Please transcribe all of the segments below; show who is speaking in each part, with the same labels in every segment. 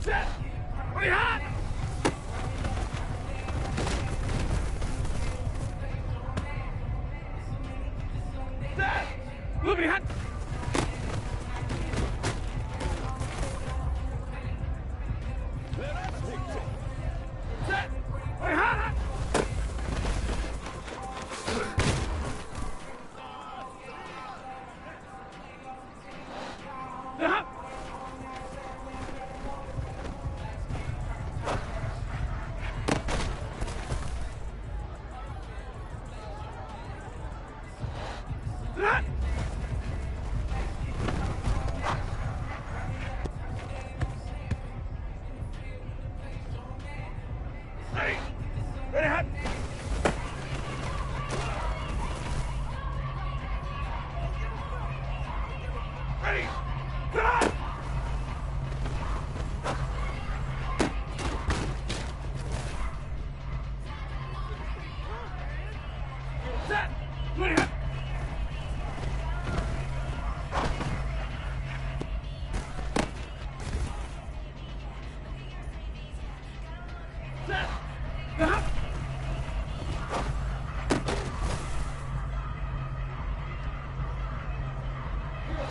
Speaker 1: Set! Ready, hot! Set! Moving hot!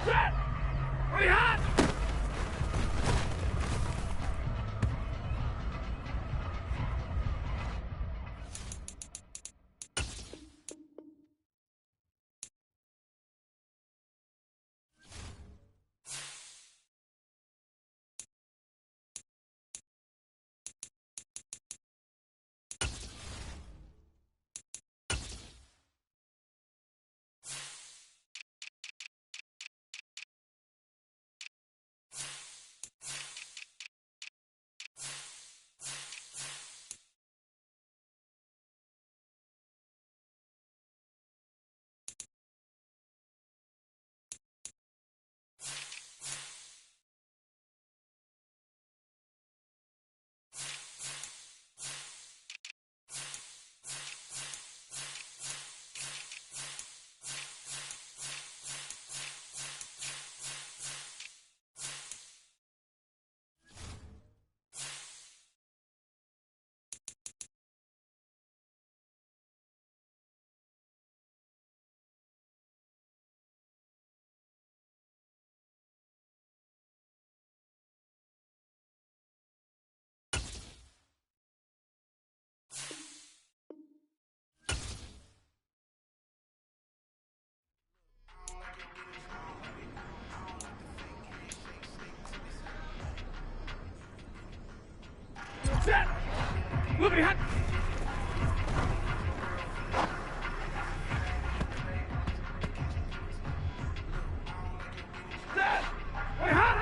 Speaker 1: Set! Ready, hot! Set! Moving hot! Set! Ready, hot!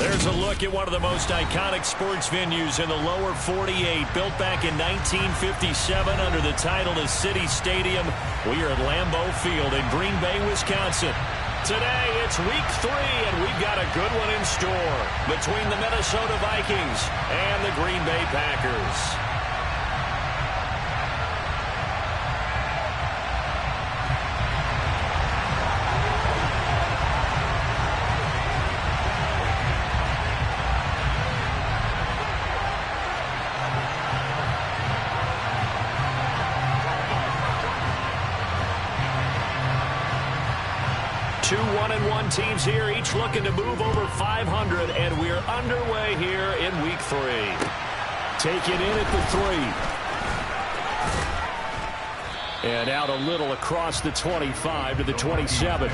Speaker 2: There's a look at one of the most iconic sports venues in the lower 48, built back in 1957 under the title of City Stadium. We are at Lambeau Field in Green Bay, Wisconsin. Today, it's week 3, and we've got a good one in store between the Minnesota Vikings and the Green Bay Packers. Two 1-1 teams here, each looking to move over 500, and we're underway here in week 3. Take it in at the 3. And out a little across the 25 to the 27.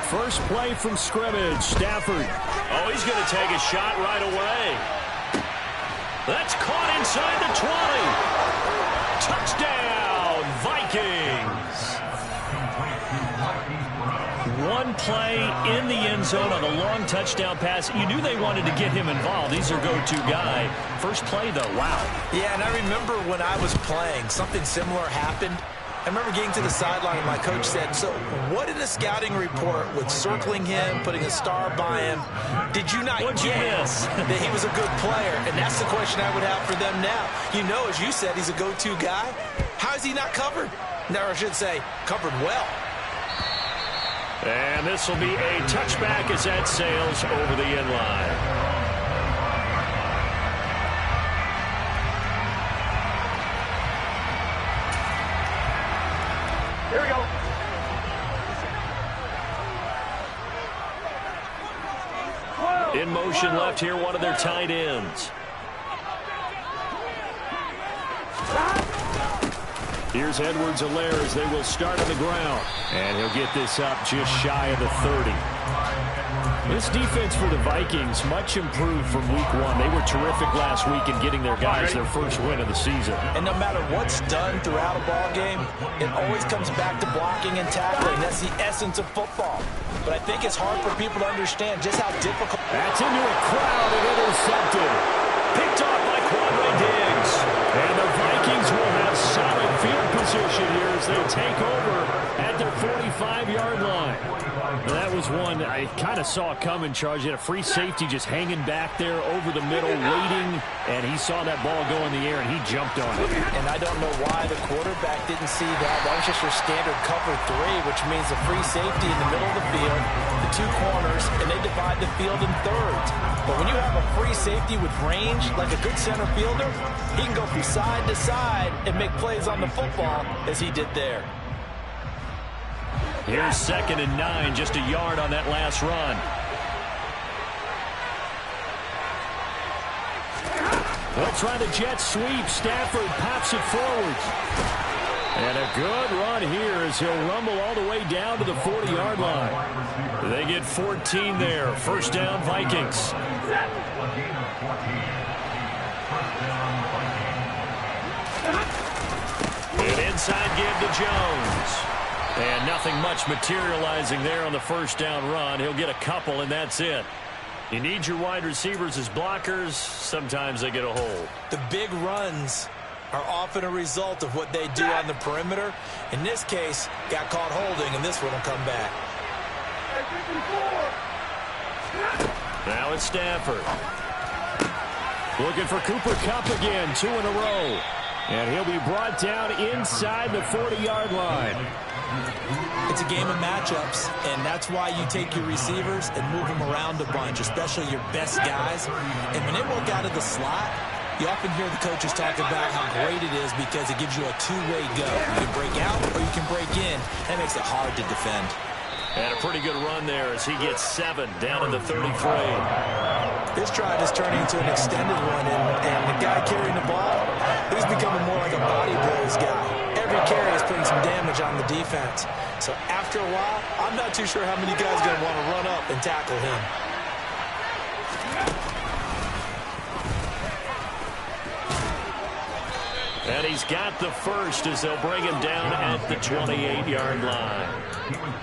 Speaker 2: First play from scrimmage, Stafford. Oh, he's going to take a shot right away. That's caught inside the 20. Touchdown, Vikings. One play in the end zone on the long touchdown pass. You knew they wanted to get him involved. He's their go-to guy. First play, though, wow.
Speaker 3: Yeah, and I remember when I was playing, something similar happened. I remember getting to the sideline and my coach said, so what in the scouting report with circling him, putting a star by him, did you not get that he was a good player? And that's the question I would have for them now. You know, as you said, he's a go-to guy. How is he not covered? No, I should say covered well.
Speaker 2: And this will be a touchback as that sails over the end line.
Speaker 1: Here we go.
Speaker 2: In motion left here, one of their tight ends. Here's Edwards-Helaire as they will start on the ground. And he'll get this up just shy of the 30. This defense for the Vikings, much improved from week 1. They were terrific last week in getting their guys their first win of the season.
Speaker 3: And no matter what's done throughout a ball game, it always comes back to blocking and tackling. That's the essence of football. But I think it's hard for people to understand just how difficult.
Speaker 2: That's into a crowd and intercepted. Picked off by Quadre Diggs. And the Vikings will have solid field position here as they take over at their 45-yard line. Well, that was one I kind of saw coming, Charles. You had a free safety just hanging back there over the middle, waiting, and he saw that ball go in the air, and he jumped on it.
Speaker 3: And I don't know why the quarterback didn't see that. That was just your standard cover 3, which means the free safety in the middle of the field, the 2 corners, and they divide the field in thirds. But when you have a free safety with range, like a good center fielder, he can go from side to side and make plays on the football as he did there.
Speaker 2: Here's 2nd and 9, just a yard on that last run. They'll try the jet sweep. Stafford pops it forward. And a good run here as he'll rumble all the way down to the 40-yard line. They get 14 there. First down, Vikings. An inside give to Jones. And nothing much materializing there on the first down run. He'll get a couple, and that's it. You need your wide receivers as blockers. Sometimes they get a hold.
Speaker 3: The big runs are often a result of what they do on the perimeter. In this case, got caught holding, and this one will come back.
Speaker 2: Now it's Stafford. Looking for Cooper Kupp again, 2 in a row. And he'll be brought down inside the 40-yard line.
Speaker 3: It's a game of matchups, and that's why you take your receivers and move them around a bunch, especially your best guys. And when they work out of the slot, you often hear the coaches talk about how great it is because it gives you a two-way go. You can break out or you can break in. That makes it hard to defend.
Speaker 2: And a pretty good run there as he gets 7 down to the 33.
Speaker 3: This drive is turning into an extended one, and the guy carrying the ball, he's becoming more like a body blows guy. Every carry is putting some damage on the defense. So after a while, I'm not too sure how many guys are going to want to run up and tackle him.
Speaker 2: And he's got the first as they'll bring him down at the 28-yard line.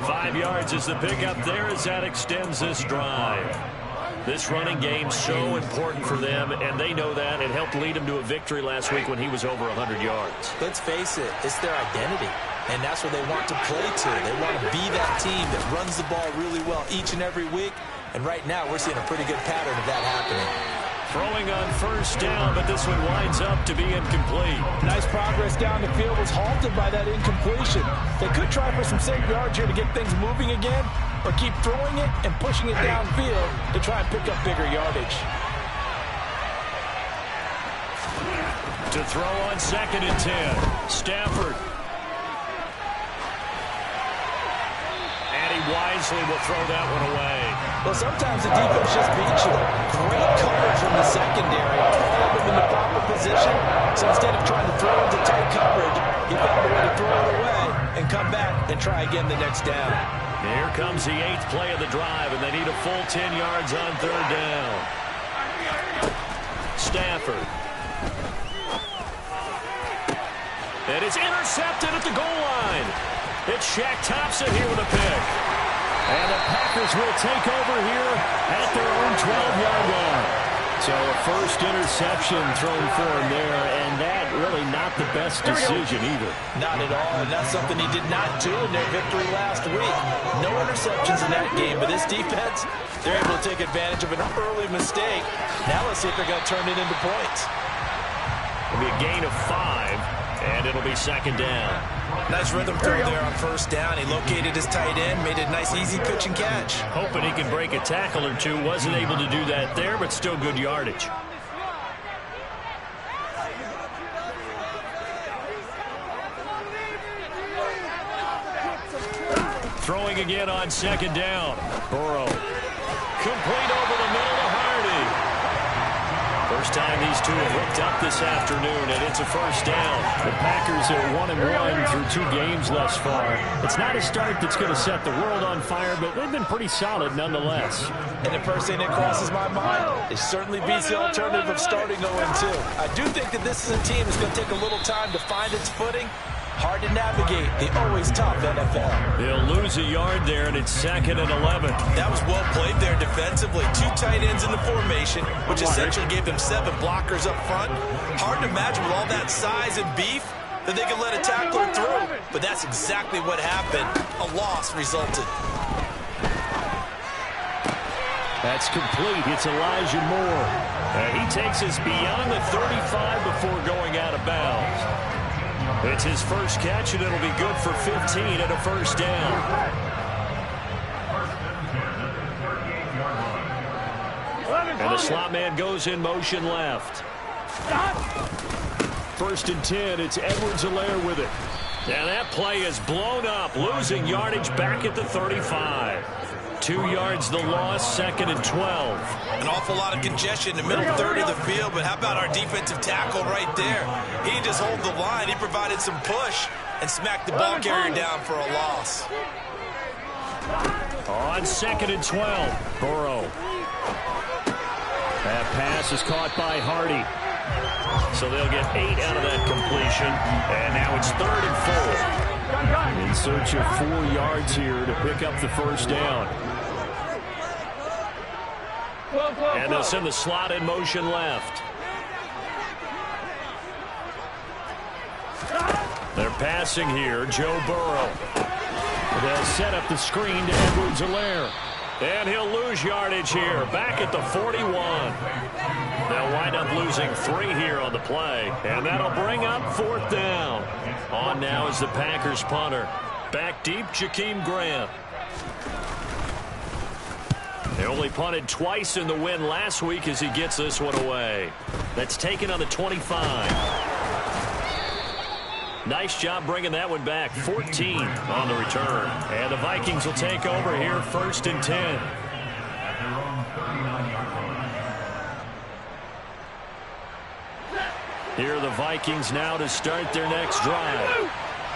Speaker 2: 5 yards is the pickup there as that extends this drive. This running game so important for them, and they know that. It helped lead him to a victory last week when he was over 100 yards.
Speaker 3: Let's face it, it's their identity, and that's what they want to play to. They want to be that team that runs the ball really well each and every week, and right now we're seeing a pretty good pattern of that happening.
Speaker 2: Throwing on first down, but this one winds up to be incomplete.
Speaker 4: Nice progress down the field was halted by that incompletion. They could try for some safe yards here to get things moving again, or keep throwing it and pushing it downfield to try and pick up bigger yardage.
Speaker 2: To throw on 2nd and 10, Stafford. And he wisely will throw that one away.
Speaker 4: Well, sometimes the defense just beats you. Great coverage from the secondary. Put them in the proper position. So instead of trying to throw into tight coverage, he found a way to throw it away and come back and try again the next down.
Speaker 2: Here comes the 8th play of the drive, and they need a full 10 yards on 3rd down. Stafford. And it's intercepted at the goal line. It's Shaq Thompson here with a pick. And the Packers will take over here at their own 12-yard line. So a first interception thrown for him there, and that really not the best decision either.
Speaker 3: Not at all, and that's something he did not do in their victory last week. No interceptions in that game, but this defense, they're able to take advantage of an early mistake. Now let's see if they're going to turn it into points.
Speaker 2: It'll be a gain of 5, and it'll be 2nd down.
Speaker 3: Nice rhythm throw there on first down. He located his tight end, made a nice easy pitch and catch.
Speaker 2: Hoping he can break a tackle or two. Wasn't able to do that there, but still good yardage. Throwing again on 2nd down. Burrow. Complete over the middle to Hardy. First time these two have hooked up this afternoon, and it's a first down. The Packers are 1-1 through 2 games thus far. It's not a start that's going to set the world on fire, but they've been pretty solid nonetheless.
Speaker 4: And the first thing that crosses my mind, it certainly beats the alternative of starting 0-2. I do think that this is a team that's going to take a little time to find its footing. Hard to navigate the always tough NFL.
Speaker 2: They'll lose a yard there, and it's 2nd and 11.
Speaker 3: That was well played there defensively. 2 tight ends in the formation, which essentially gave them 7 blockers up front. Hard to imagine with all that size and beef that they could let a tackler through. But that's exactly what happened. A loss resulted.
Speaker 2: That's complete. It's Elijah Moore. And he takes us beyond the 35 before going out of bounds. It's his first catch, and it'll be good for 15 and a first down. And the slot man goes in motion left. 1st and 10, it's Edwards-Helaire with it. And that play is blown up, losing yardage back at the 35. 2 yards the loss, 2nd and 12.
Speaker 3: An awful lot of congestion in the middle third of the field, but how about our defensive tackle right there? He didn't just hold the line, he provided some push. and smack the ball carrier down for a loss.
Speaker 2: On 2nd and 12, Burrow. That pass is caught by Hardy. So they'll get 8 out of that completion. And now it's 3rd and 4. In search of 4 yards here to pick up the first down. And they'll send the slot in motion left. They're passing here, Joe Burrow. They'll set up the screen to Edwards-Helaire. And he'll lose yardage here, back at the 41. They'll wind up losing 3 here on the play. And that'll bring up 4th down. On now is the Packers punter. Back deep, Jakeem Grant. They only punted twice in the win last week as he gets this one away. That's taken on the 25. Nice job bringing that one back. 14 on the return. And the Vikings will take over here, 1st and 10. Here are the Vikings now to start their next drive.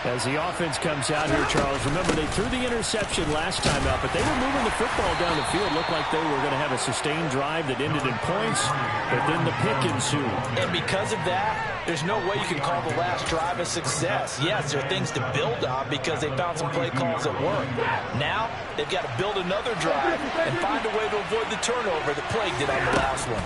Speaker 2: As the offense comes out here, Charles, remember they threw the interception last time out, but they were moving the football down the field. Looked like they were going to have a sustained drive that ended in points, but then the pick ensued.
Speaker 4: And because of that, there's no way you can call the last drive a success. Yes, there are things to build on because they found some play calls that work. Now, they've got to build another drive and find a way to avoid the turnover that plagued it on the last one.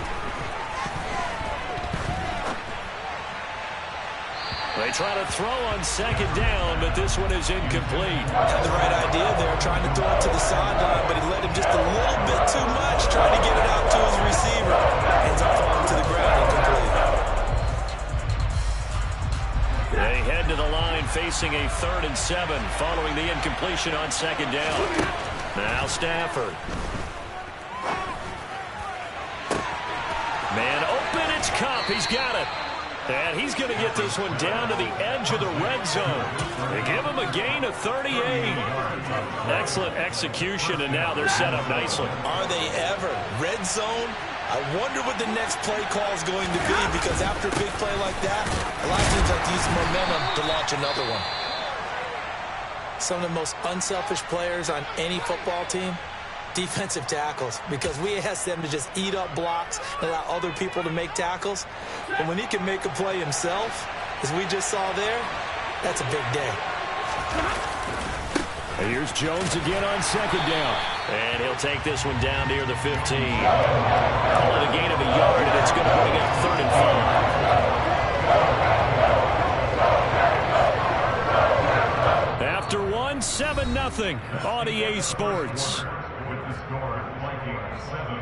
Speaker 2: They try to throw on 2nd down, but this one is incomplete.
Speaker 4: Had the right idea there, trying to throw it to the sideline, but he let him just a little bit too much, trying to get it out to his receiver. Ends up falling to the ground incomplete.
Speaker 2: They head to the line facing a 3rd and 7 following the incompletion on 2nd down. Now Stafford. Man open, it's Kupp. He's got it. And he's going to get this one down to the edge of the red zone. They give him a gain of 38. Excellent execution, and now they're set up nicely.
Speaker 4: Are they ever? Red zone? I wonder what the next play call is going to be, because after a big play like that, a lot of teams like to use momentum to launch another one. Some of the most unselfish players on any football team, defensive tackles, because we ask them to just eat up blocks and allow other people to make tackles. But when he can make a play himself, as we just saw there, that's a big day.
Speaker 2: And here's Jones again on 2nd down. And he'll take this one down near the 15. Call it a gain of a yard, and it's going to bring up 3rd and 5. After one, 7-0 on EA Sports.
Speaker 5: With the score, Vikings 7,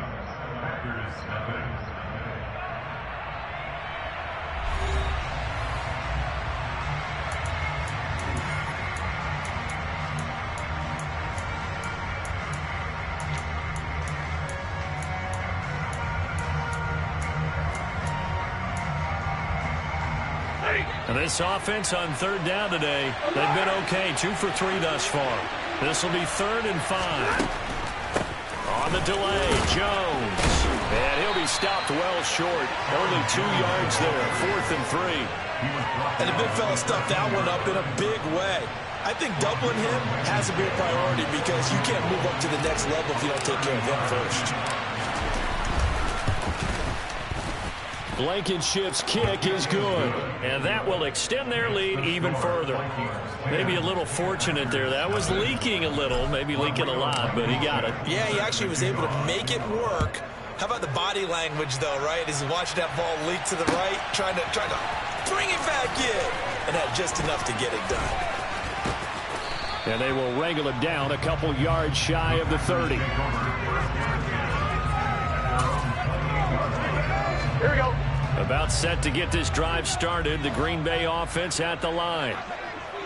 Speaker 5: Packers 7.
Speaker 2: And this offense on 3rd down today, they've been okay, 2 for 3 thus far. This will be 3rd and 5. On the delay, Jones. And he'll be stopped well short. Only 2 yards there, 4th and 3.
Speaker 4: And the big fella stuffed that one up in a big way. I think doubling him has to be a priority, because you can't move up to the next level if you don't take care of him first.
Speaker 2: Blankenship's kick is good, and that will extend their lead even further. Maybe a little fortunate there. That was leaking a little, maybe leaking a lot, but he got it.
Speaker 4: Yeah, he actually was able to make it work. How about the body language, though, right? As he watched that ball leak to the right, trying to bring it back in, and had just enough to get it done.
Speaker 2: And they will wrangle him down a couple yards shy of the 30.
Speaker 1: Here we go.
Speaker 2: About set to get this drive started, the Green Bay offense at the line.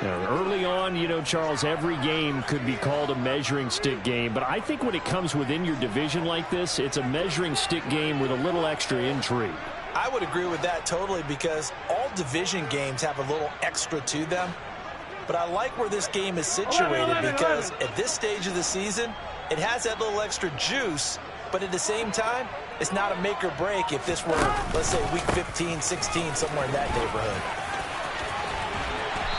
Speaker 2: Now, early on, you know, Charles, every game could be called a measuring stick game, but I think when it comes within your division like this, it's a measuring stick game with a little extra intrigue.
Speaker 4: I would agree with that totally, because all division games have a little extra to them. But I like where this game is situated, because at this stage of the season, it has that little extra juice, but at the same time, it's not a make or break if this were, let's say, week 15, 16, somewhere in that neighborhood.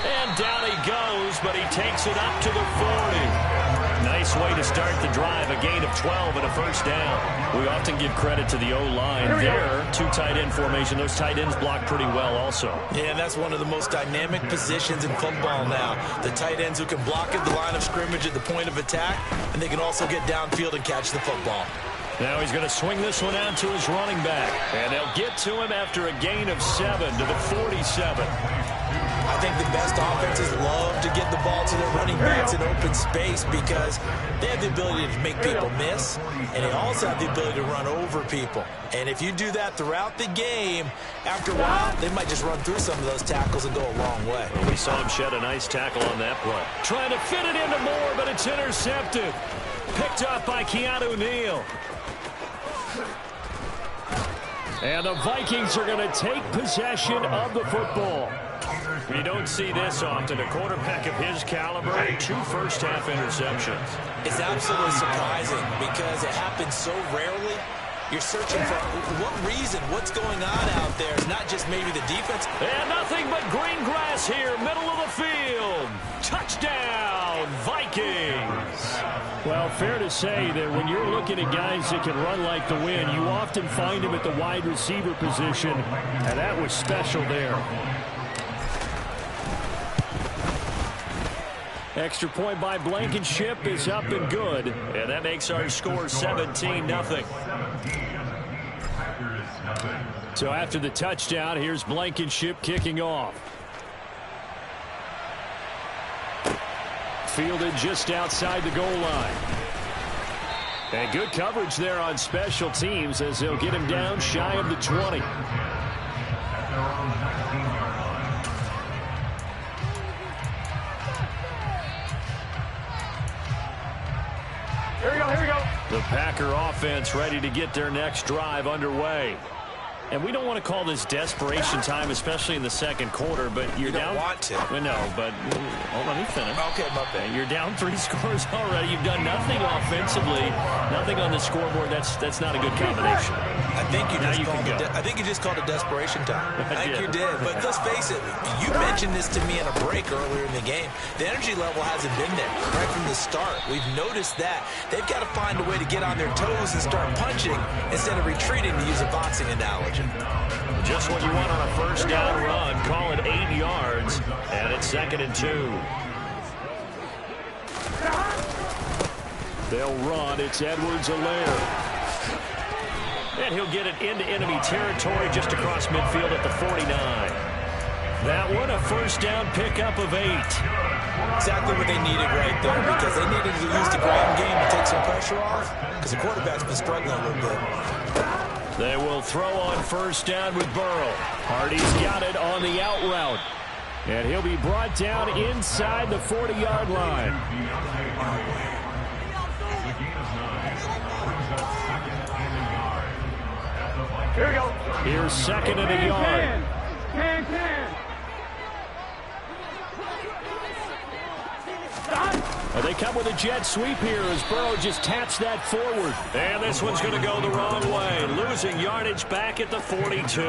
Speaker 2: And down he goes, but he takes it up to the 40. Nice way to start the drive, a gain of 12 and a first down. We often give credit to the O-line there. Two tight end formation. Those tight ends block pretty well also.
Speaker 3: Yeah, and that's one of the most dynamic positions in football now. The tight ends who can block at the line of scrimmage at the point of attack, and they can also get downfield and catch the football.
Speaker 2: Now he's going to swing this one out to his running back. And they'll get to him after a gain of 7 to the 47.
Speaker 3: I think the best offenses love to get the ball to their running backs in open space because they have the ability to make people miss, and they also have the ability to run over people. And if you do that throughout the game, after a while, they might just run through some of those tackles and go a long way.
Speaker 2: Well, we saw him shed a nice tackle on that play. Trying to fit it into Moore, but it's intercepted. Picked up by Keanu Neal. And the Vikings are going to take possession of the football. You don't see this often. A quarterback of his caliber, 2 first-half interceptions.
Speaker 3: It's absolutely surprising because it happens so rarely. You're searching for what reason, what's going on out there. It's not just maybe the defense.
Speaker 2: And nothing but green grass here, middle of the field. Touchdown, Vikings. Well, fair to say that when you're looking at guys that can run like the wind, you often find them at the wide receiver position, and that was special there. Extra point by Blankenship is up and good. And that makes our score 17-0. So after the touchdown, here's Blankenship kicking off. Fielded just outside the goal line. And good coverage there on special teams as they'll get him down shy of the 20.
Speaker 1: Here we go.
Speaker 2: The Packer offense ready to get their next drive underway. And we don't want to call this desperation time, especially in the second quarter, but you're down.
Speaker 3: You don't want to.
Speaker 2: No, but let me finish.
Speaker 3: Okay, my bad.
Speaker 2: You're down 3 scores already. You've done nothing offensively, nothing on the scoreboard. That's not a good combination.
Speaker 3: I think you just called it desperation time. I think you did. But let's face it, you mentioned this to me in a break earlier in the game. The energy level hasn't been there right from the start. We've noticed that. They've got to find a way to get on their toes and start punching instead of retreating, to use a boxing analogy.
Speaker 2: Just what you want on a first down run. Call it 8 yards, and it's 2nd and 2. They'll run. It's Edwards-Helaire. And he'll get it into enemy territory just across midfield at the 49. That one, a first down pickup of 8.
Speaker 3: Exactly what they needed right there, because they needed to use the ground game to take some pressure off, because the quarterback's been struggling a little bit.
Speaker 2: They will throw on first down with Burrow. Hardy's got it on the out route. And he'll be brought down inside the 40-yard line.
Speaker 1: Here we go.
Speaker 2: Here's 2nd and a yard.
Speaker 1: Can.
Speaker 2: They come with a jet sweep here as Burrow just taps that forward. And this one's going to go the wrong way. Losing yardage back at the 42.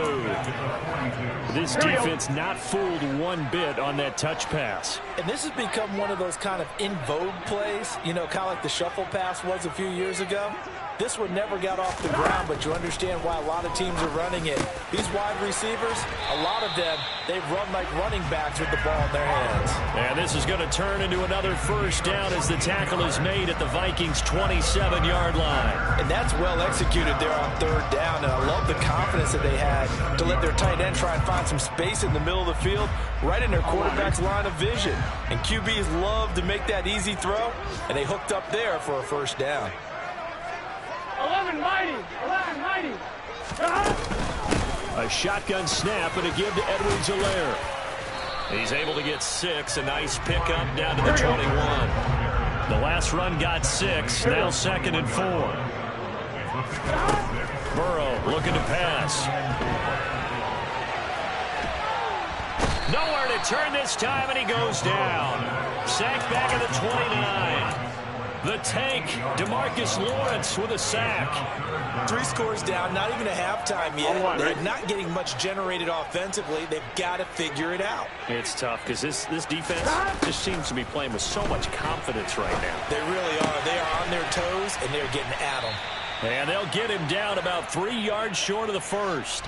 Speaker 2: This defense not fooled one bit on that touch pass.
Speaker 4: And this has become one of those kind of in vogue plays, you know, kind of like the shuffle pass was a few years ago. This one never got off the ground, but you understand why a lot of teams are running it. These wide receivers, a lot of them, they run like running backs with the ball in their hands.
Speaker 2: And this is going to turn into another first down as the tackle is made at the Vikings' 27-yard line.
Speaker 4: And that's well executed there on 3rd down, and I love the confidence that they had to let their tight end try and find some space in the middle of the field, right in their quarterback's line of vision. And QBs love to make that easy throw, and they hooked up there for a first down.
Speaker 1: 11 mighty.
Speaker 2: A shotgun snap and a give to Edwards-Helaire. He's able to get 6. A nice pickup down to the 21. The last run got 6. Now 2nd and 4. Burrow looking to pass. Nowhere to turn this time, and he goes down. Sacked back at the 29. The tank, DeMarcus Lawrence with a sack.
Speaker 3: 3 scores down, not even a halftime yet. They're not getting much generated offensively. They've got to figure it out.
Speaker 2: It's tough because this defense just seems to be playing with so much confidence right now.
Speaker 3: They really are. They are on their toes, and they're getting at them.
Speaker 2: And they'll get him down about 3 yards short of the first.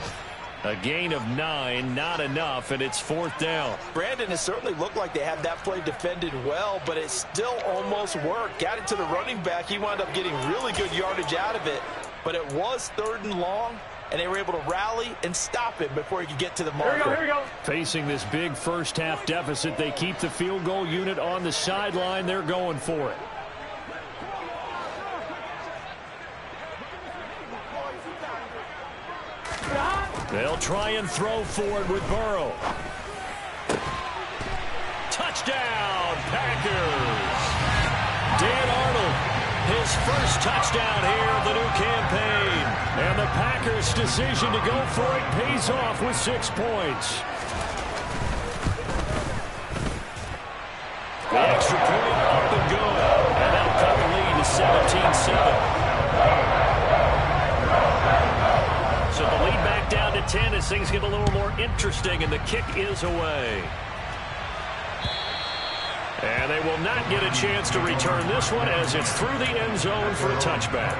Speaker 2: A gain of 9, not enough, and it's 4th down.
Speaker 3: Brandon has certainly looked like they had that play defended well, but it still almost worked. Got it to the running back. He wound up getting really good yardage out of it, but it was 3rd and long, and they were able to rally and stop it before he could get to the marker.
Speaker 1: Here we go.
Speaker 2: Facing this big first-half deficit, they keep the field goal unit on the sideline. They're going for it. They'll try and throw forward with Burrow. Touchdown, Packers! Dan Arnold, his first touchdown here of the new campaign. And the Packers' decision to go for it pays off with 6 points. The extra point up and good. And that'll cut the lead to 17-7. So the lead back down to 10 as things get a little more interesting, and the kick is away. And they will not get a chance to return this one as it's through the end zone for a touchback.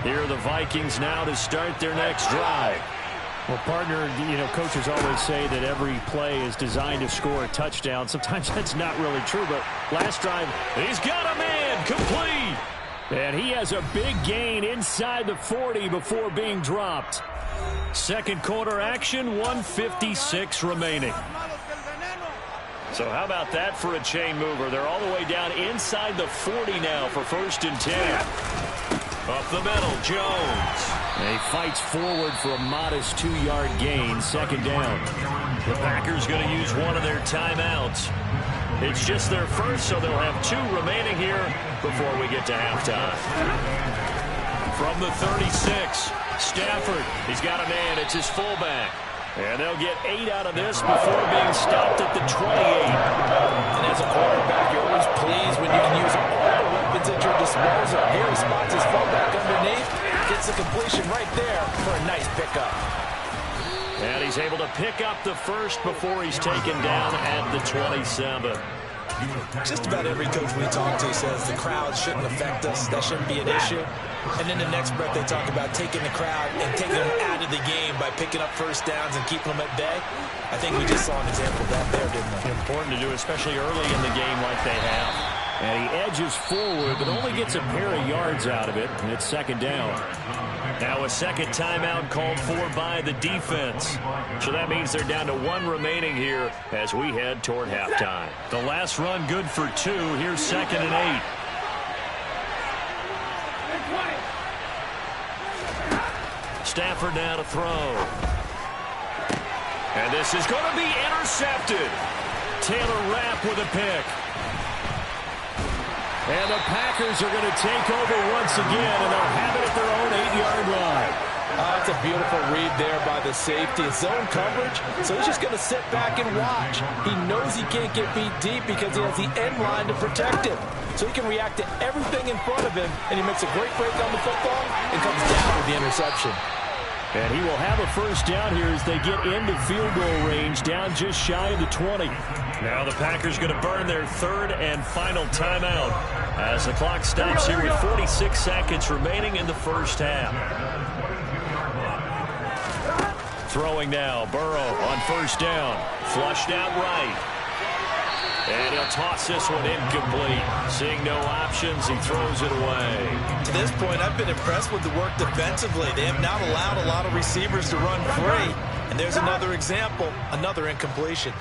Speaker 2: Here are the Vikings now to start their next drive. Well, partner, coaches always say that every play is designed to score a touchdown. Sometimes that's not really true, but last drive, he's got a man complete. And he has a big gain inside the 40 before being dropped. Second quarter action, 1:56 remaining. So how about that for a chain mover? They're all the way down inside the 40 now for 1st and 10. Up the middle, Jones. And he fights forward for a modest 2-yard gain, 2nd down. The Packers going to use one of their timeouts. It's just their first, so they'll have 2 remaining here before we get to halftime. From the 36, Stafford. He's got a man. It's his fullback. And they'll get 8 out of this before being stopped at the 28.
Speaker 3: And as a quarterback, you're always pleased when you can use all the weapons at your disposal. Here he spots his fullback underneath, gets the completion right there for a nice pickup.
Speaker 2: And he's able to pick up the first before he's taken down at the 27.
Speaker 3: Just about every coach we talk to says the crowd shouldn't affect us. That shouldn't be an issue. And in the next breath, they talk about taking the crowd and taking them out of the game by picking up first downs and keeping them at bay. I think we just saw an example of that there, didn't we?
Speaker 2: Important to do, especially early in the game like they have. And he edges forward, but only gets a pair of yards out of it, and it's 2nd down. Now a second timeout called for by the defense. So that means they're down to 1 remaining here as we head toward halftime. The last run good for 2. Here's 2nd and 8. Stafford now to throw. And this is going to be intercepted. Taylor Rapp with a pick. And the Packers are going to take over once again, and they'll have it at their own 8-yard line.
Speaker 4: That's a beautiful read there by the safety. Zone coverage, so he's just going to sit back and watch. He knows he can't get beat deep because he has the end line to protect him. So he can react to everything in front of him, and he makes a great break on the football and comes down with the interception.
Speaker 2: And he will have a first down here as they get into field goal range, down just shy of the 20. Now the Packers going to burn their 3rd and final timeout as the clock stops here with 46 seconds remaining in the first half. Throwing now, Burrow on first down, flushed out right. And he'll toss this one incomplete. Seeing no options, he throws it away.
Speaker 3: To this point, I've been impressed with the work defensively. They have not allowed a lot of receivers to run free. And there's another example, another incompletion.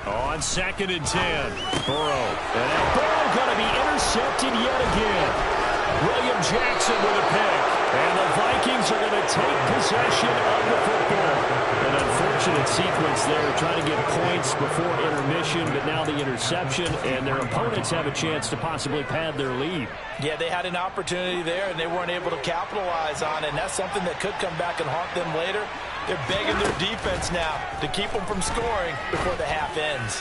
Speaker 2: On 2nd and 10, Burrow. And now Burrow going to be intercepted yet again. William Jackson with a pick. And the Vikings are going to take possession of the football. An unfortunate sequence there, trying to get points before intermission, but now the interception, and their opponents have a chance to possibly pad their lead.
Speaker 3: Yeah, they had an opportunity there, and they weren't able to capitalize on it, and that's something that could come back and haunt them later. They're begging their defense now to keep them from scoring before the half ends.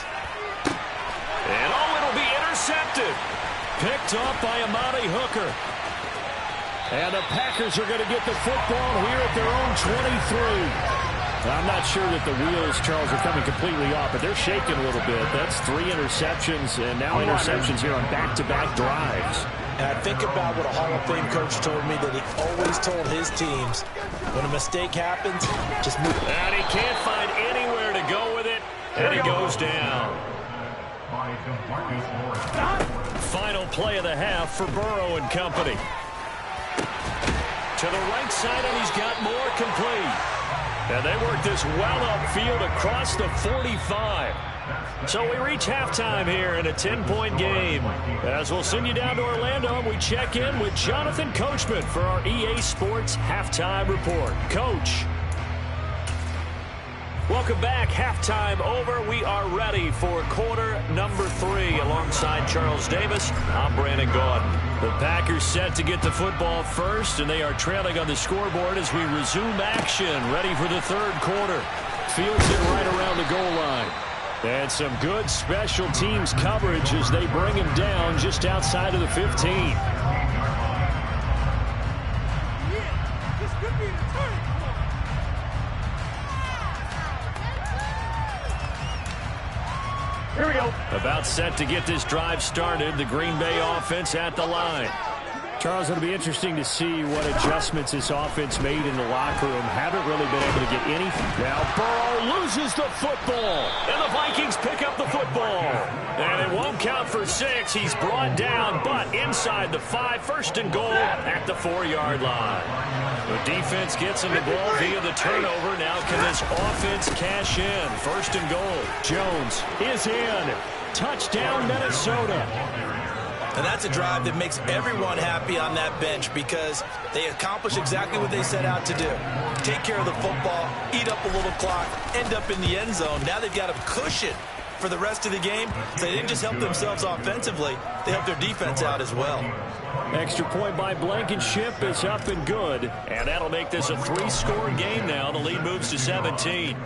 Speaker 2: And it'll be intercepted. Picked off by Amani Hooker. And the Packers are going to get the football here at their own 23. I'm not sure that the wheels, Charles, are coming completely off, but they're shaking a little bit. That's 3 interceptions, and now interceptions here on back-to-back drives.
Speaker 3: And I think about what a Hall of Fame coach told me, that he always told his teams, when a mistake happens, just move.
Speaker 2: And he can't find anywhere to go with it, and he goes down. Final play of the half for Burrow and company. To the right side, and he's got more complete. And they work this well upfield across the 45. So we reach halftime here in a 10-point game. As we'll send you down to Orlando, and we check in with Jonathan Coachman for our EA Sports Halftime Report. Coach. Welcome back. Halftime over. We are ready for quarter number 3. Alongside Charles Davis, I'm Brandon Gaudin. The Packers set to get the football first, and they are trailing on the scoreboard as we resume action, ready for the third quarter. Fields it right around the goal line. And some good special teams coverage as they bring him down just outside of the 15.
Speaker 1: Here we go.
Speaker 2: About set to get this drive started. The Green Bay offense at the line. Charles, it'll be interesting to see what adjustments this offense made in the locker room. Haven't really been able to get anything. Now Burrow loses the football, and the Vikings pick up the football. And it won't count for 6. He's brought down, but inside the 5, first and goal at the 4-yard line. The defense gets him the ball via the turnover. Now can this offense cash in? First and goal. Jones is in. Touchdown, Minnesota.
Speaker 3: And that's a drive that makes everyone happy on that bench, because they accomplish exactly what they set out to do. Take care of the football, eat up a little clock, end up in the end zone. Now they've got a cushion for the rest of the game. So they didn't just help themselves offensively, they helped their defense out as well.
Speaker 2: Extra point by Blankenship is up and good. And that'll make this a 3-score game now. The lead moves to 17.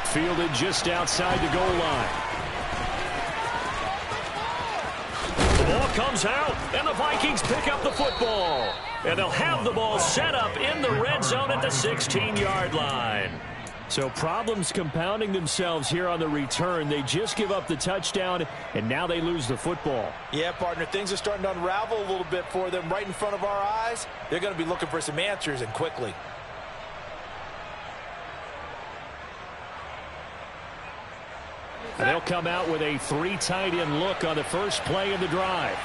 Speaker 2: Fielded just outside the goal line. The ball comes out, and the Vikings pick up the football. And they'll have the ball set up in the red zone at the 16-yard line. So problems compounding themselves here on the return. They just give up the touchdown, and now they lose the football.
Speaker 3: Yeah, partner, things are starting to unravel a little bit for them right in front of our eyes. They're going to be looking for some answers, and quickly.
Speaker 2: And they'll come out with a 3 tight end look on the first play of the drive.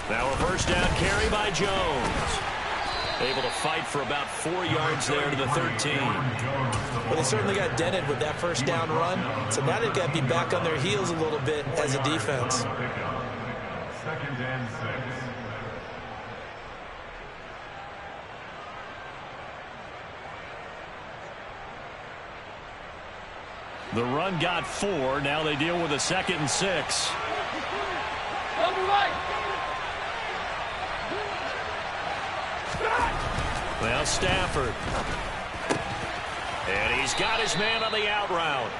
Speaker 2: Now a first down carry by Jones. Able to fight for about 4 yards there to the 13.
Speaker 3: Well, they certainly got dented with that first down run. So now they've got to be back on their heels a little bit as a defense.
Speaker 5: 2nd and 6.
Speaker 2: The run got 4. Now they deal with a 2nd and 6. Well, Stafford. And he's got his man on the out route.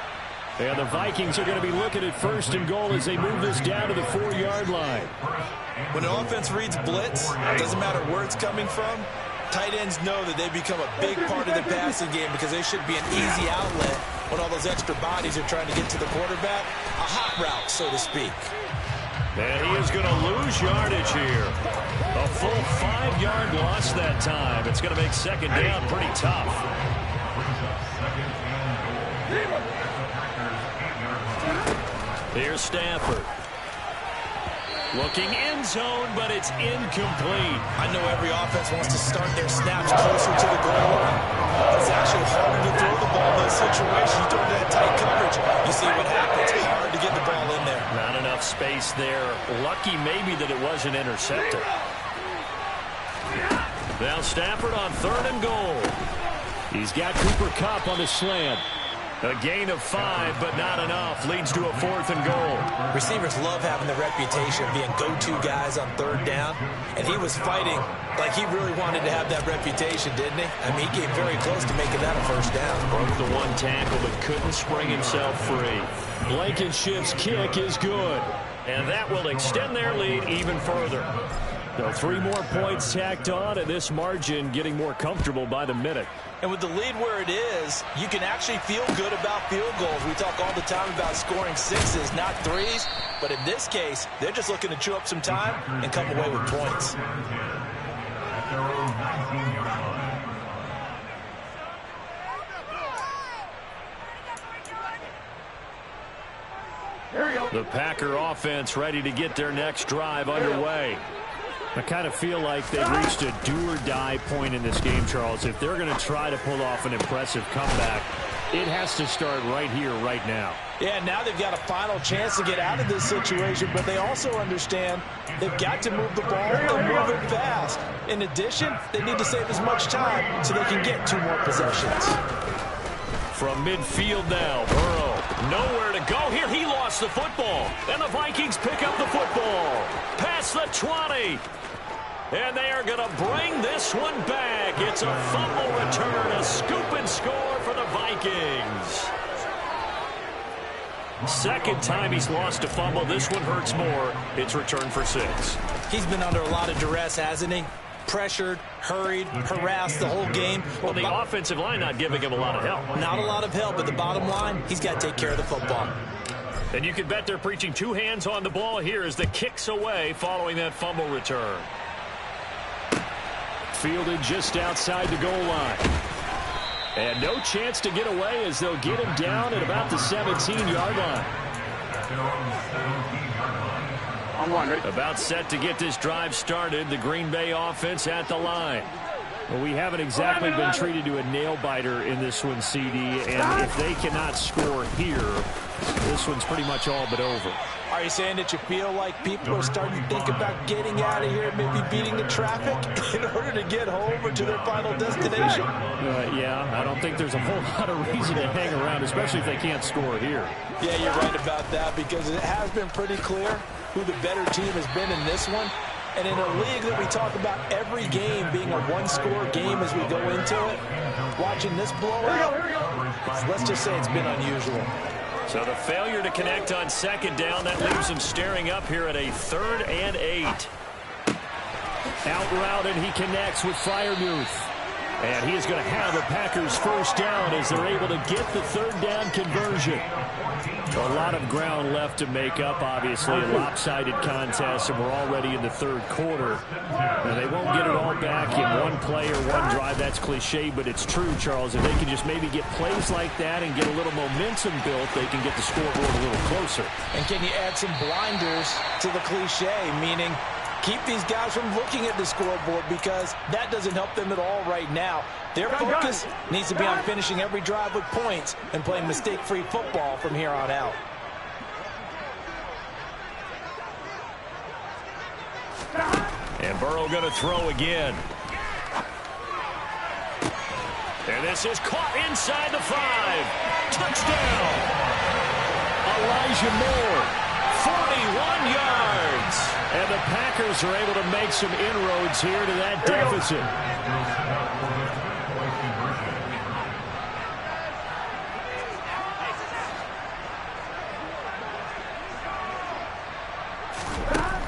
Speaker 2: And the Vikings are going to be looking at first and goal as they move this down to the 4-yard line.
Speaker 3: When an offense reads blitz, it doesn't matter where it's coming from. Tight ends know that they become a big part of the passing game, because they should be an easy outlet when all those extra bodies are trying to get to the quarterback. A hot route, so to speak.
Speaker 2: And he is going to lose yardage here. A full 5-yard loss that time. It's going to make second down pretty tough. Here's Stafford. Looking end zone, but it's incomplete.
Speaker 3: I know every offense wants to start their snaps closer to the goal line. It's actually harder to throw the ball in those situations. You throw that tight coverage, you see what happens. It's hard to get the ball in there.
Speaker 2: Not enough space there. Lucky maybe that it wasn't intercepted. Now Stafford on 3rd and goal. He's got Cooper Kupp on the slant. A gain of 5, but not enough. Leads to a 4th and goal.
Speaker 3: Receivers love having the reputation of being go-to guys on 3rd down, and he was fighting like he really wanted to have that reputation, didn't he? I mean, he came very close to making that a 1st down.
Speaker 2: Broke the 1 tackle, but couldn't spring himself free. Blankenship's kick is good, and that will extend their lead even further. So 3 more points tacked on, and this margin getting more comfortable by the minute.
Speaker 3: And with the lead where it is, you can actually feel good about field goals. We talk all the time about scoring 6s, not 3s. But in this case, they're just looking to chew up some time and come away with points.
Speaker 1: Here we go.
Speaker 2: The Packer offense ready to get their next drive underway. I kind of feel like they've reached a do-or-die point in this game, Charles. If they're going to try to pull off an impressive comeback, it has to start right here, right now.
Speaker 4: Yeah, now they've got a final chance to get out of this situation, but they also understand they've got to move the ball and move it fast. In addition, they need to save as much time so they can get 2 more possessions.
Speaker 2: From midfield now, Burrow, nowhere to go here. He lost the football, and the Vikings pick up the football. Past the 20. And they are going to bring this one back. It's a fumble return, a scoop and score for the Vikings. 2nd time he's lost a fumble. This one hurts more. It's returned for 6.
Speaker 3: He's been under a lot of duress, hasn't he? Pressured, hurried, harassed the whole game.
Speaker 2: Well, the offensive line not giving him a lot of help.
Speaker 3: Not a lot of help, but the bottom line, he's got to take care of the football.
Speaker 2: And you can bet they're preaching 2 hands on the ball here as the kick's away following that fumble return. Fielded just outside the goal line. And no chance to get away as they'll get him down at about the 17-yard line.
Speaker 1: I'm wondering.
Speaker 2: About set to get this drive started. The Green Bay offense at the line. Well, we haven't exactly been treated to a nail-biter in this one, CD. And if they cannot score here, this one's pretty much all but over.
Speaker 4: Are you saying that you feel like people are starting to think about getting out of here, maybe beating the traffic in order to get home or to their final destination?
Speaker 2: Yeah, I don't think there's a whole lot of reason to hang around, especially if they can't score here.
Speaker 4: Yeah, you're right about that because it has been pretty clear who the better team has been in this one. And in a league that we talk about every game being a 1-score game as we go into it, watching this blowout, let's just say it's been unusual.
Speaker 2: So the failure to connect on 2nd down, that leaves him staring up here at a 3rd and 8. Out route, and he connects with Freiermuth. And he is going to have the Packers' 1st down as they're able to get the 3rd down conversion. A lot of ground left to make up, obviously. A lopsided contest, and we're already in the 3rd quarter. And they won't get it all back in one play or one drive. That's cliche, but it's true, Charles. If they can just maybe get plays like that and get a little momentum built, they can get the scoreboard a little closer.
Speaker 4: And can you add some blinders to the cliche, meaning keep these guys from looking at the scoreboard because that doesn't help them at all right now. Their focus needs to be on finishing every drive with points and playing mistake-free football from here on out.
Speaker 2: And Burrow going to throw again. And this is caught inside the 5. Touchdown. Elijah Moore, 41 yards. And the Packers are able to make some inroads here to that deficit.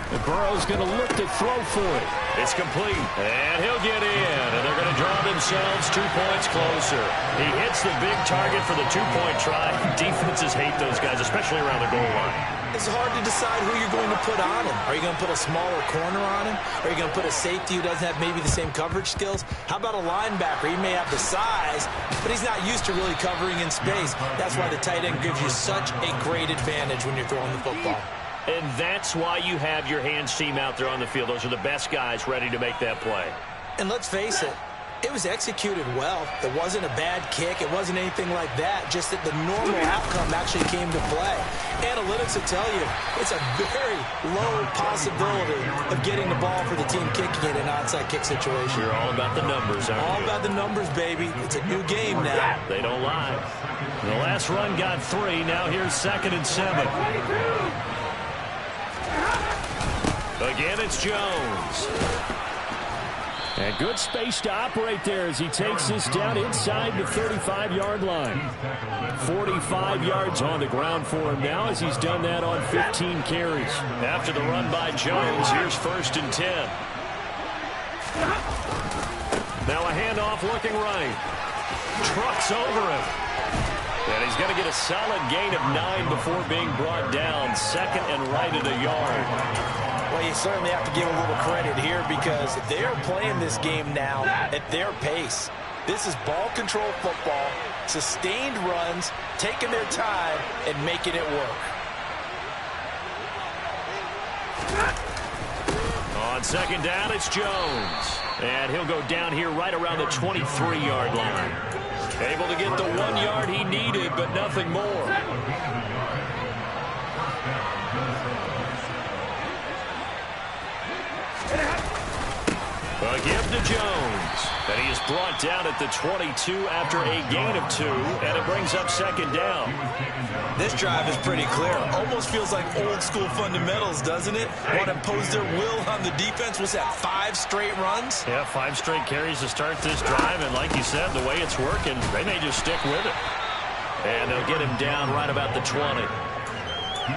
Speaker 2: And Burrow's going to look to throw for it. It's complete. And he'll get in. And they're going to draw themselves 2 points closer. He hits the big target for the 2-point try. Defenses hate those guys, especially around the goal line.
Speaker 3: It's hard to decide who you're going to put on him. Are you going to put a smaller corner on him? Are you going to put a safety who doesn't have maybe the same coverage skills? How about a linebacker? He may have the size, but he's not used to really covering in space. That's why the tight end gives you such a great advantage when you're throwing the football.
Speaker 2: And that's why you have your hands team out there on the field. Those are the best guys ready to make that play.
Speaker 3: And let's face it, It was executed well. It wasn't a bad kick. It wasn't anything like that. Just that the normal outcome actually came to play. Analytics will tell you it's a very low possibility of getting the ball for the team kicking it in an onside kick situation.
Speaker 2: You're all about the numbers, aren't you?
Speaker 3: All about the numbers, baby. It's a new game now.
Speaker 2: They don't lie. The last run got 3. Now here's 2nd and 7. Again, it's Jones. And good space to operate there as he takes this down inside the 35-yard line. 45 yards on the ground for him now as he's done that on 15 carries. After the run by Jones, here's 1st and 10. Now a handoff looking right. Trucks over him. And he's going to get a solid gain of 9 before being brought down. 2nd and right at a yard.
Speaker 3: Well, you certainly have to give a little credit here because they're playing this game now at their pace. This is ball control football, sustained runs, taking their time, and making it work.
Speaker 2: On 2nd down, it's Jones. And he'll go down here right around the 23-yard line. Able to get the 1 yard he needed, but nothing more. A give to Jones. And he is brought down at the 22 after a gain of 2, and it brings up 2nd down.
Speaker 3: This drive is pretty clear. Almost feels like old school fundamentals, doesn't it? Want to impose their will on the defense. Was that 5 straight runs?
Speaker 2: Yeah, 5 straight carries to start this drive, and like you said, the way it's working, they may just stick with it. And they'll get him down right about the 20.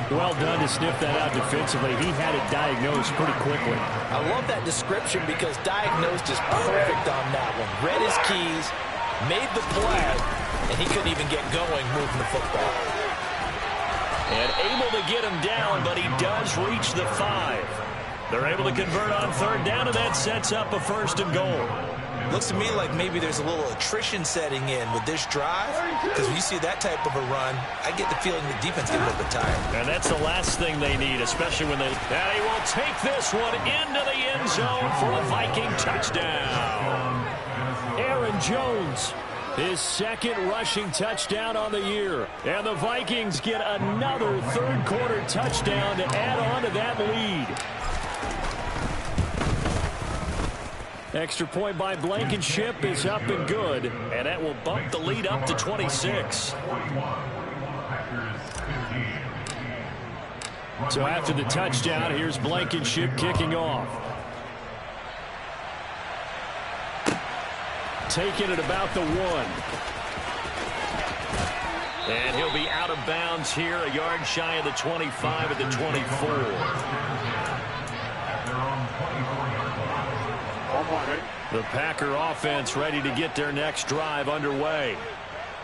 Speaker 2: Well done to sniff that out defensively. He had it diagnosed pretty quickly.
Speaker 3: I love that description because diagnosed is perfect on that one. Read his keys, made the play, and he couldn't even get going moving the football.
Speaker 2: And able to get him down, but he does reach the 5. They're able to convert on 3rd down, and that sets up a 1st and goal.
Speaker 3: Looks to me like maybe there's a little attrition setting in with this drive, because when you see that type of a run, I get the feeling the defense gets a little bit tired.
Speaker 2: And that's the last thing they need, especially when they... And he will take this one into the end zone for a Viking touchdown. Aaron Jones, his 2nd rushing touchdown on the year. And the Vikings get another 3rd quarter touchdown to add on to that lead. Extra point by Blankenship is up and good, and that will bump the lead up to 26. So after the touchdown, here's Blankenship kicking off. Taking it about the 1. And he'll be out of bounds here, a yard shy of the 25 at the 24. The Packer offense ready to get their next drive underway.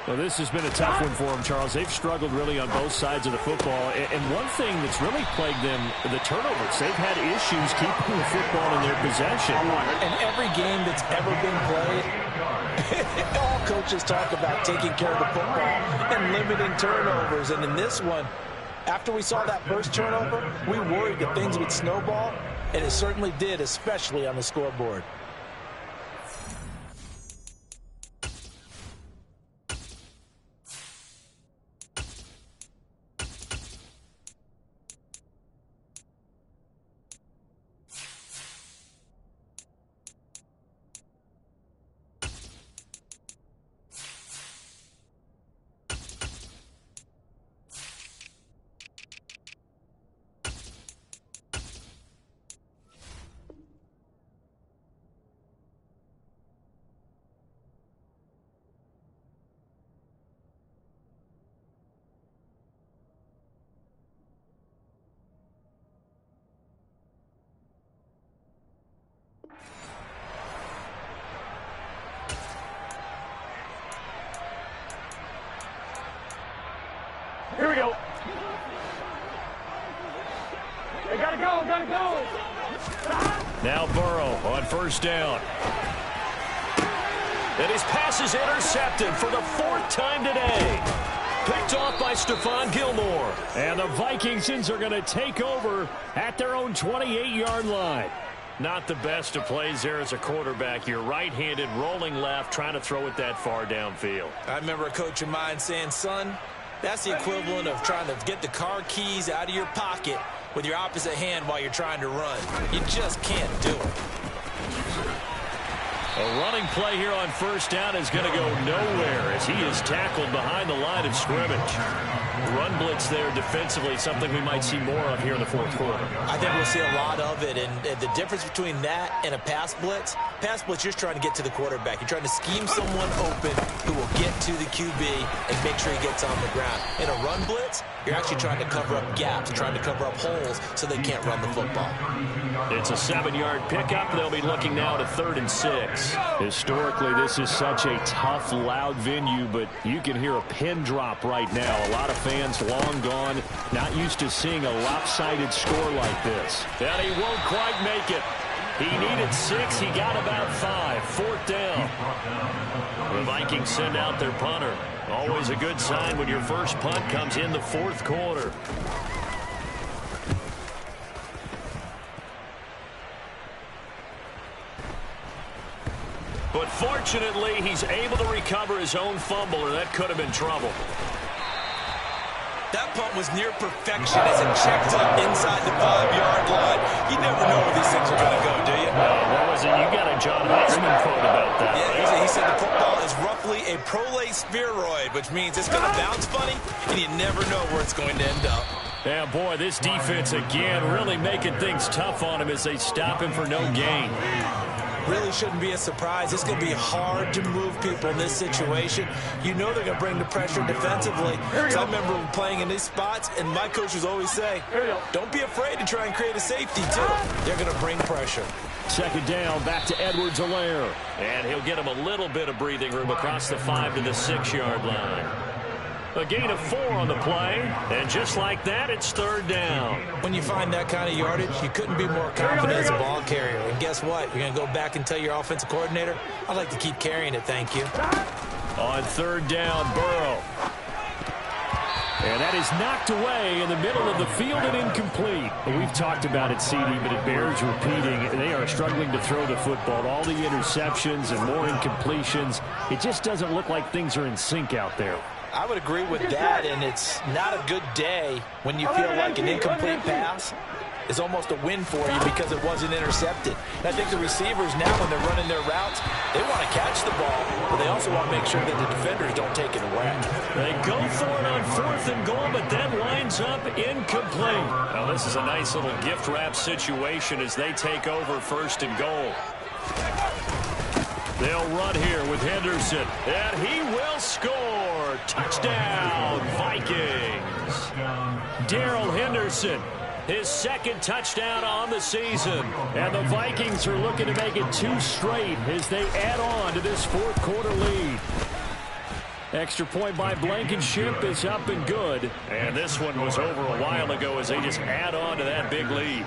Speaker 2: Well, this has been a tough one for them, Charles. They've struggled really on both sides of the football. And one thing that's really plagued them, the turnovers. They've had issues keeping the football in their possession.
Speaker 3: And every game that's ever been played, all coaches talk about taking care of the football and limiting turnovers. And in this one, after we saw that first turnover, we worried that things would snowball, and it certainly did, especially on the scoreboard.
Speaker 1: Here we go. They gotta go, gotta go.
Speaker 2: Now Burrow on 1st down. And his pass is intercepted for the 4th time today. Picked off by Stephon Gilmore. And the Vikings are going to take over at their own 28-yard line. Not the best of plays there as a quarterback. You're right-handed, rolling left, trying to throw it that far downfield.
Speaker 3: I remember a coach of mine saying, son, that's the equivalent of trying to get the car keys out of your pocket with your opposite hand while you're trying to run. You just can't do it.
Speaker 2: A running play here on first down is going to go nowhere as he is tackled behind the line of scrimmage. Run blitz there defensively, something we might see more of here in the fourth quarter.
Speaker 3: I think we'll see a lot of it, and the difference between that and a pass blitz, you're just trying to get to the quarterback. You're trying to scheme someone open who will get to the QB and make sure he gets on the ground. In a run blitz, you're actually trying to cover up gaps, trying to cover up holes so they can't run the football.
Speaker 2: It's a 7-yard pickup. They'll be looking now to 3rd and 6. Historically, this is such a tough, loud venue, but you can hear a pin drop right now. A lot of fans long gone, not used to seeing a lopsided score like this. And he won't quite make it. He needed 6. He got about 5. 4th down. The Vikings send out their punter. Always a good sign when your first punt comes in the fourth quarter. But fortunately, he's able to recover his own fumble, or that could have been trouble.
Speaker 3: That punt was near perfection as it checked up inside the 5-yard line. You never know where these things are going to go, do you?
Speaker 2: What was it? You got a John Heisman quote about that.
Speaker 3: Yeah, he said the football is roughly a prolate spheroid, which means it's going to bounce funny, and you never know where it's going to end up.
Speaker 2: Yeah, boy, this defense again really making things tough on him as they stop him for no gain.
Speaker 3: Really shouldn't be a surprise. It's going to be hard to move people in this situation. You know they're going to bring the pressure defensively. So I remember playing in these spots, and my coaches always say, don't be afraid to try and create a safety, too. They're going to bring pressure.
Speaker 2: 2nd down, back to Edwards-Helaire. And he'll get him a little bit of breathing room across the 5 to the 6-yard line. A gain of 4 on the play, and just like that, it's 3rd down.
Speaker 3: When you find that kind of yardage, you couldn't be more confident as a ball carrier. And guess what? You're going to go back and tell your offensive coordinator, I'd like to keep carrying it, thank you.
Speaker 2: On 3rd down, Burrow. And that is knocked away in the middle of the field and incomplete. We've talked about it, CD, but it bears repeating. They are struggling to throw the football. All the interceptions and more incompletions. It just doesn't look like things are in sync out there.
Speaker 3: I would agree with that, and it's not a good day when you feel like an incomplete pass is almost a win for you because it wasn't intercepted. And I think the receivers now, when they're running their routes, they want to catch the ball, but they also want to make sure that the defenders don't take it away.
Speaker 2: They go for it on 4th and goal, but then lines up incomplete. Now, this is a nice little gift wrap situation as they take over 1st and goal. They'll run here with Henderson, and he will score. Touchdown, Vikings. Darrell Henderson, his 2nd touchdown on the season. And the Vikings are looking to make it 2 straight as they add on to this 4th quarter lead. Extra point by Blankenship is up and good. And this one was over a while ago as they just add on to that big lead.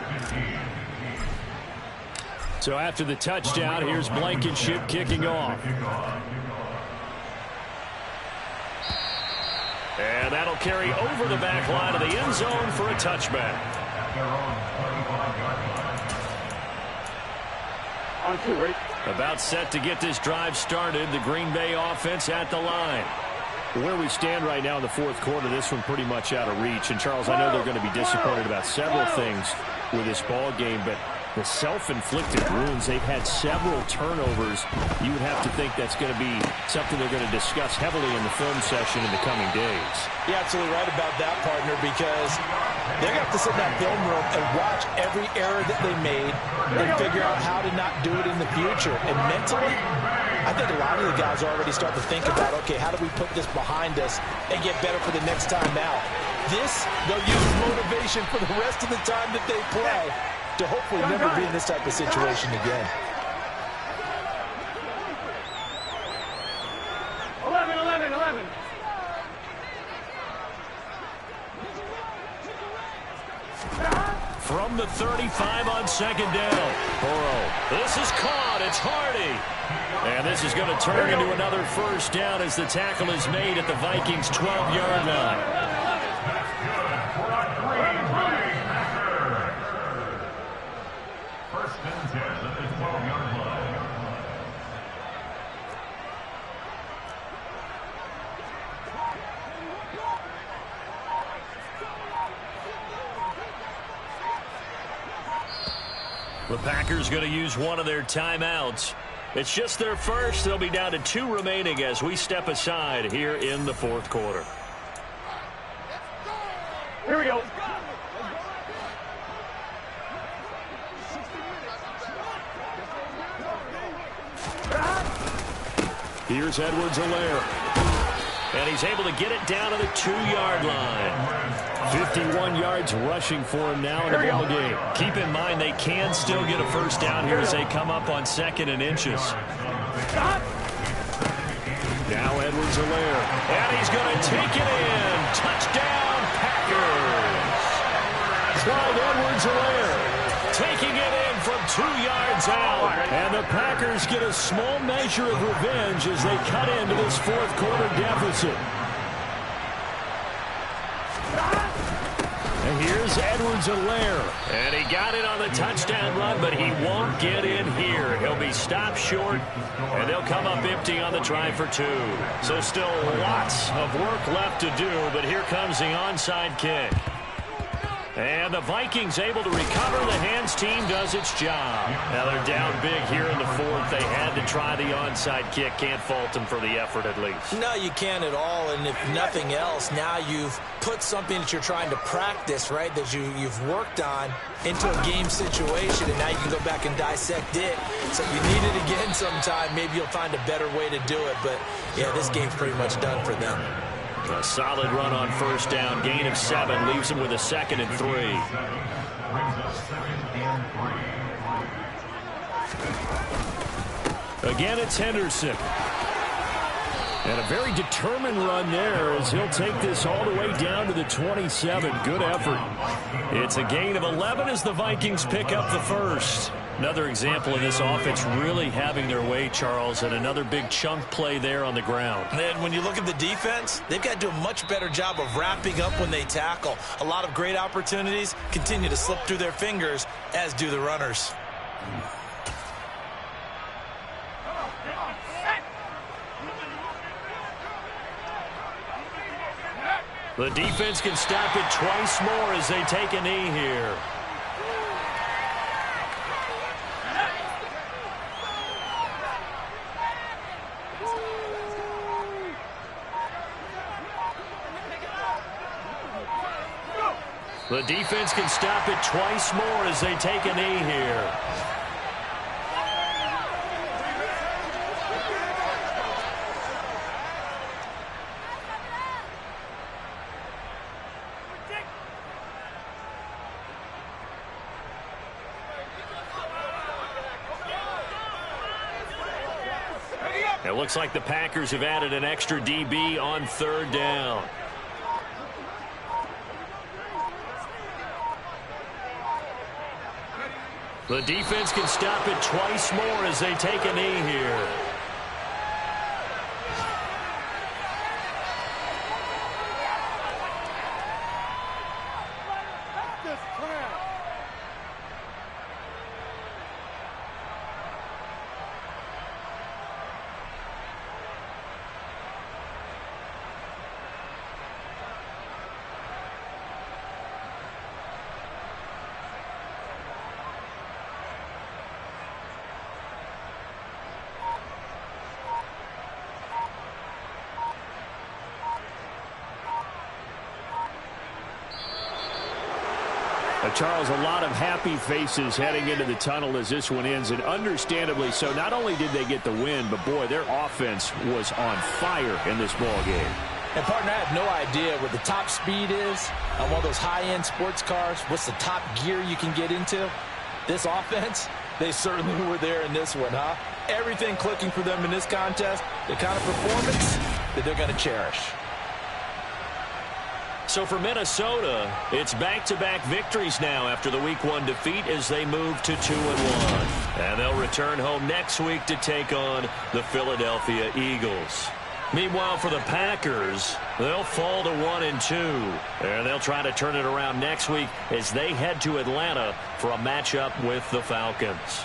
Speaker 2: So after the touchdown, here's Blankenship kicking off. And that'll carry over the back line of the end zone for a touchback.
Speaker 1: On 2, right?
Speaker 2: About set to get this drive started. The Green Bay offense at the line. Where we stand right now in the 4th quarter, this one pretty much out of reach. And, Charles, I know they're going to be disappointed about several things with this ball game, but the self-inflicted wounds, they've had several turnovers. You would have to think that's going to be something they're going to discuss heavily in the film session in the coming days.
Speaker 3: You're absolutely right about that, partner, because they're going to have to sit in that film room and watch every error that they made and figure out how to not do it in the future. And mentally, I think a lot of the guys already start to think about, okay, how do we put this behind us and get better for the next time out? This, they'll use motivation for the rest of the time that they play to hopefully never be in this type of situation again.
Speaker 1: 11.
Speaker 2: From the 35 on 2nd down. Burrow. This is caught. It's Hardy. And this is going to turn into another 1st down as the tackle is made at the Vikings' 12-yard line.
Speaker 5: First and 10.
Speaker 2: The Packers going to use one of their timeouts. It's just their first. They'll be down to 2 remaining as we step aside here in the fourth quarter.
Speaker 1: Here we go.
Speaker 2: Here's Edwards-Helaire. And he's able to get it down to the 2-yard line. 51 yards rushing for him now in the ball game. Keep in mind they can still get a first down here as they come up on 2nd and inches. Now Edwards-Helaire. And he's going to take it in. Touchdown, Packers. Clyde Edwards-Helaire taking it in from 2 yards out. And the Packers get a small measure of revenge as they cut into this fourth quarter deficit. And here's Edwards-Helaire. And he got it on the touchdown run, but he won't get in here. He'll be stopped short, and they'll come up empty on the try for 2. So still lots of work left to do, but here comes the onside kick. And the Vikings able to recover. The hands team does its job. Now they're down big here in the fourth. They had to try the onside kick. Can't fault them for the effort at least.
Speaker 3: No, you can't at all. And if nothing else, now you've put something that you're trying to practice, right, that you've worked on into a game situation, and now you can go back and dissect it. So if you need it again sometime, maybe you'll find a better way to do it. But, yeah, this game's pretty much done for them.
Speaker 2: A solid run on first down. Gain of 7 leaves him with a 2nd and 3. Again, it's Henderson. And a very determined run there as he'll take this all the way down to the 27. Good effort. It's a gain of 11 as the Vikings pick up the first. Another example of this offense really having their way, Charles, and another big chunk play there on the ground.
Speaker 3: And when you look at the defense, they've got to do a much better job of wrapping up when they tackle. A lot of great opportunities continue to slip through their fingers, as do the runners.
Speaker 2: The defense can stop it twice more as they take a knee here. The defense can stop it twice more as they take a knee here. It looks like the Packers have added an extra DB on 3rd down. The defense can stop it twice more as they take a knee here. Charles, a lot of happy faces heading into the tunnel as this one ends, and understandably so. Not only did they get the win, but, boy, their offense was on fire in this ball game.
Speaker 4: And, partner, I have no idea what the top speed is on one of those high-end sports cars. What's the top gear you can get into? This offense, they certainly were there in this one, huh? Everything clicking for them in this contest, the kind of performance that they're going to cherish.
Speaker 2: So for Minnesota, it's back-to-back victories now after the Week 1 defeat as they move to 2-1. And they'll return home next week to take on the Philadelphia Eagles. Meanwhile, for the Packers, they'll fall to 1-2. And they'll try to turn it around next week as they head to Atlanta for a matchup with the Falcons.